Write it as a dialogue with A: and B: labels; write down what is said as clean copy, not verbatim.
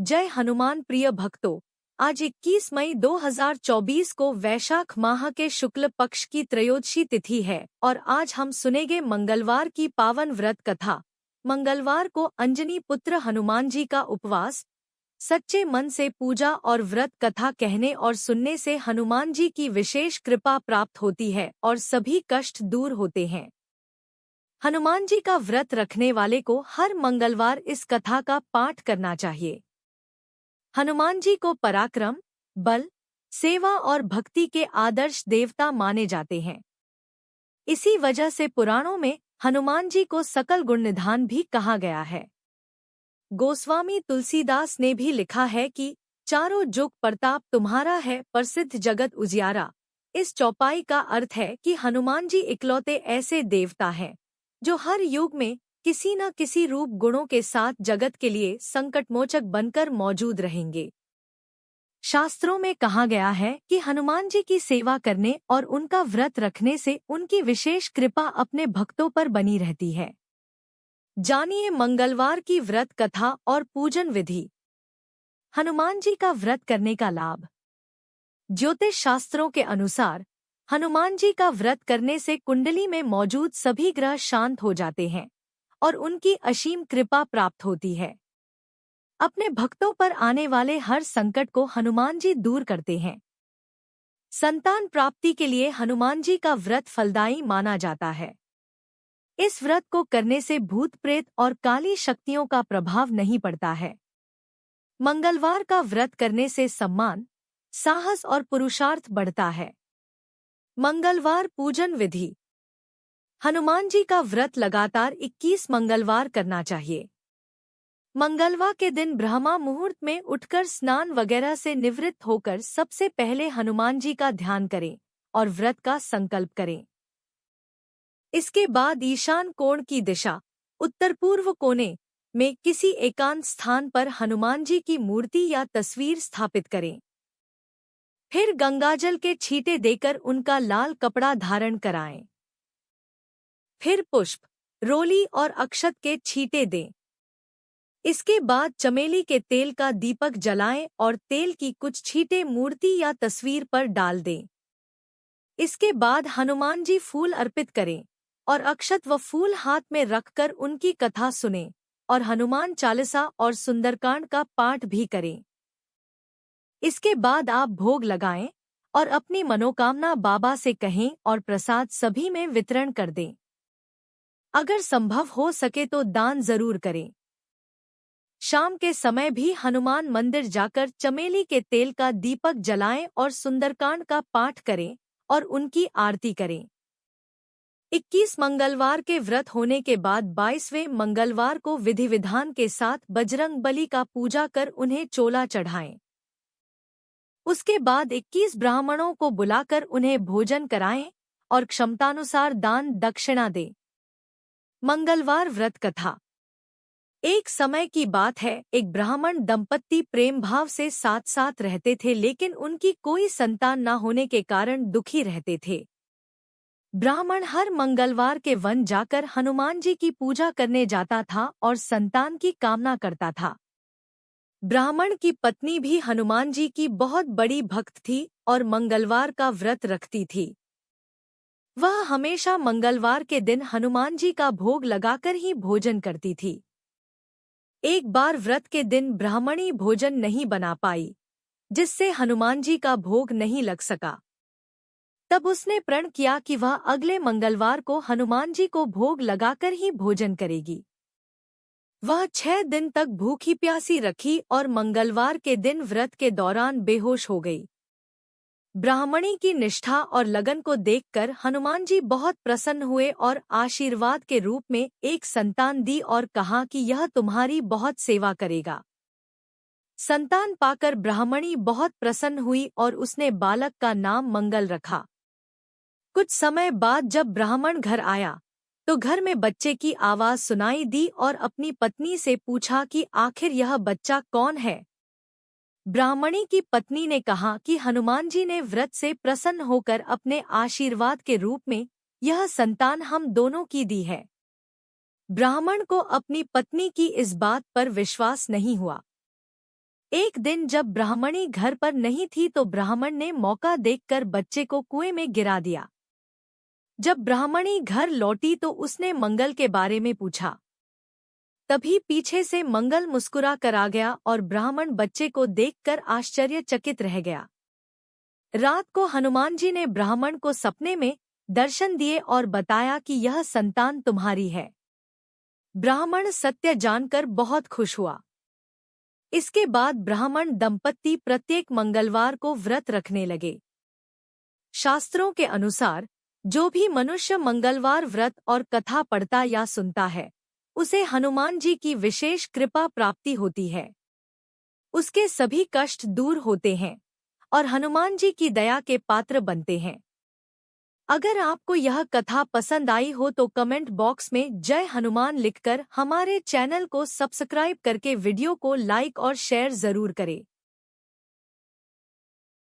A: जय हनुमान प्रिय भक्तों। आज 21 मई 2024 को वैशाख माह के शुक्ल पक्ष की त्रयोदशी तिथि है और आज हम सुनेंगे मंगलवार की पावन व्रत कथा। मंगलवार को अंजनी पुत्र हनुमान जी का उपवास। सच्चे मन से पूजा और व्रत कथा कहने और सुनने से हनुमान जी की विशेष कृपा प्राप्त होती है और सभी कष्ट दूर होते हैं। हनुमान जी का व्रत रखने वाले को हर मंगलवार इस कथा का पाठ करना चाहिए। हनुमान जी को पराक्रम, बल, सेवा और भक्ति के आदर्श देवता माने जाते हैं। इसी वजह से पुराणों में हनुमान जी को सकल गुण निधान भी कहा गया है। गोस्वामी तुलसीदास ने भी लिखा है कि चारों जुग प्रताप तुम्हारा है, प्रसिद्ध जगत उजियारा। इस चौपाई का अर्थ है कि हनुमान जी इकलौते ऐसे देवता हैं जो हर युग में किसी न किसी रूप गुणों के साथ जगत के लिए संकटमोचक बनकर मौजूद रहेंगे। शास्त्रों में कहा गया है कि हनुमान जी की सेवा करने और उनका व्रत रखने से उनकी विशेष कृपा अपने भक्तों पर बनी रहती है। जानिए मंगलवार की व्रत कथा और पूजन विधि। हनुमान जी का व्रत करने का लाभ। ज्योतिष शास्त्रों के अनुसार हनुमान जी का व्रत करने से कुंडली में मौजूद सभी ग्रह शांत हो जाते हैं और उनकी असीम कृपा प्राप्त होती है। अपने भक्तों पर आने वाले हर संकट को हनुमान जी दूर करते हैं। संतान प्राप्ति के लिए हनुमान जी का व्रत फलदायी माना जाता है। इस व्रत को करने से भूत प्रेत और काली शक्तियों का प्रभाव नहीं पड़ता है। मंगलवार का व्रत करने से सम्मान, साहस और पुरुषार्थ बढ़ता है। मंगलवार पूजन विधि। हनुमान जी का व्रत लगातार 21 मंगलवार करना चाहिए। मंगलवार के दिन ब्रह्मा मुहूर्त में उठकर स्नान वगैरह से निवृत्त होकर सबसे पहले हनुमान जी का ध्यान करें और व्रत का संकल्प करें। इसके बाद ईशान कोण की दिशा उत्तर पूर्व कोने में किसी एकांत स्थान पर हनुमान जी की मूर्ति या तस्वीर स्थापित करें। फिर गंगाजल के छींटे देकर उनका लाल कपड़ा धारण कराएं। फिर पुष्प, रोली और अक्षत के छींटे दें। इसके बाद चमेली के तेल का दीपक जलाएं और तेल की कुछ छींटे मूर्ति या तस्वीर पर डाल दें। इसके बाद हनुमान जी फूल अर्पित करें और अक्षत व फूल हाथ में रखकर उनकी कथा सुनें और हनुमान चालीसा और सुंदरकांड का पाठ भी करें। इसके बाद आप भोग लगाएं और अपनी मनोकामना बाबा से कहें और प्रसाद सभी में वितरण कर दें। अगर संभव हो सके तो दान जरूर करें। शाम के समय भी हनुमान मंदिर जाकर चमेली के तेल का दीपक जलाएं और सुंदरकांड का पाठ करें और उनकी आरती करें। 21 मंगलवार के व्रत होने के बाद 22वें मंगलवार को विधि विधान के साथ बजरंग बली का पूजा कर उन्हें चोला चढ़ाएं। उसके बाद 21 ब्राह्मणों को बुलाकर उन्हें भोजन कराएं और क्षमतानुसार दान दक्षिणा दें। मंगलवार व्रत कथा। एक समय की बात है, एक ब्राह्मण दंपत्ति प्रेम भाव से साथ साथ रहते थे, लेकिन उनकी कोई संतान न होने के कारण दुखी रहते थे। ब्राह्मण हर मंगलवार के वन जाकर हनुमान जी की पूजा करने जाता था और संतान की कामना करता था। ब्राह्मण की पत्नी भी हनुमान जी की बहुत बड़ी भक्त थी और मंगलवार का व्रत रखती थी। वह हमेशा मंगलवार के दिन हनुमान जी का भोग लगाकर ही भोजन करती थी। एक बार व्रत के दिन ब्राह्मणी भोजन नहीं बना पाई, जिससे हनुमान जी का भोग नहीं लग सका। तब उसने प्रण किया कि वह अगले मंगलवार को हनुमान जी को भोग लगाकर ही भोजन करेगी। वह 6 दिन तक भूखी प्यासी रखी और मंगलवार के दिन व्रत के दौरान बेहोश हो गई। ब्राह्मणी की निष्ठा और लगन को देखकर हनुमान जी बहुत प्रसन्न हुए और आशीर्वाद के रूप में एक संतान दी और कहा कि यह तुम्हारी बहुत सेवा करेगा। संतान पाकर ब्राह्मणी बहुत प्रसन्न हुई और उसने बालक का नाम मंगल रखा। कुछ समय बाद जब ब्राह्मण घर आया तो घर में बच्चे की आवाज सुनाई दी और अपनी पत्नी से पूछा कि आखिर यह बच्चा कौन है। ब्राह्मणी की पत्नी ने कहा कि हनुमान जी ने व्रत से प्रसन्न होकर अपने आशीर्वाद के रूप में यह संतान हम दोनों की दी है। ब्राह्मण को अपनी पत्नी की इस बात पर विश्वास नहीं हुआ। एक दिन जब ब्राह्मणी घर पर नहीं थी तो ब्राह्मण ने मौका देखकर बच्चे को कुएं में गिरा दिया। जब ब्राह्मणी घर लौटी तो उसने मंगल के बारे में पूछा। तभी पीछे से मंगल मुस्कुरा कर आ गया और ब्राह्मण बच्चे को देखकर आश्चर्यचकित रह गया। रात को हनुमान जी ने ब्राह्मण को सपने में दर्शन दिए और बताया कि यह संतान तुम्हारी है। ब्राह्मण सत्य जानकर बहुत खुश हुआ। इसके बाद ब्राह्मण दंपत्ति प्रत्येक मंगलवार को व्रत रखने लगे। शास्त्रों के अनुसार जो भी मनुष्य मंगलवार व्रत और कथा पढ़ता या सुनता है उसे हनुमान जी की विशेष कृपा प्राप्ति होती है। उसके सभी कष्ट दूर होते हैं और हनुमान जी की दया के पात्र बनते हैं। अगर आपको यह कथा पसंद आई हो तो कमेंट बॉक्स में जय हनुमान लिखकर हमारे चैनल को सब्सक्राइब करके वीडियो को लाइक और शेयर जरूर करें।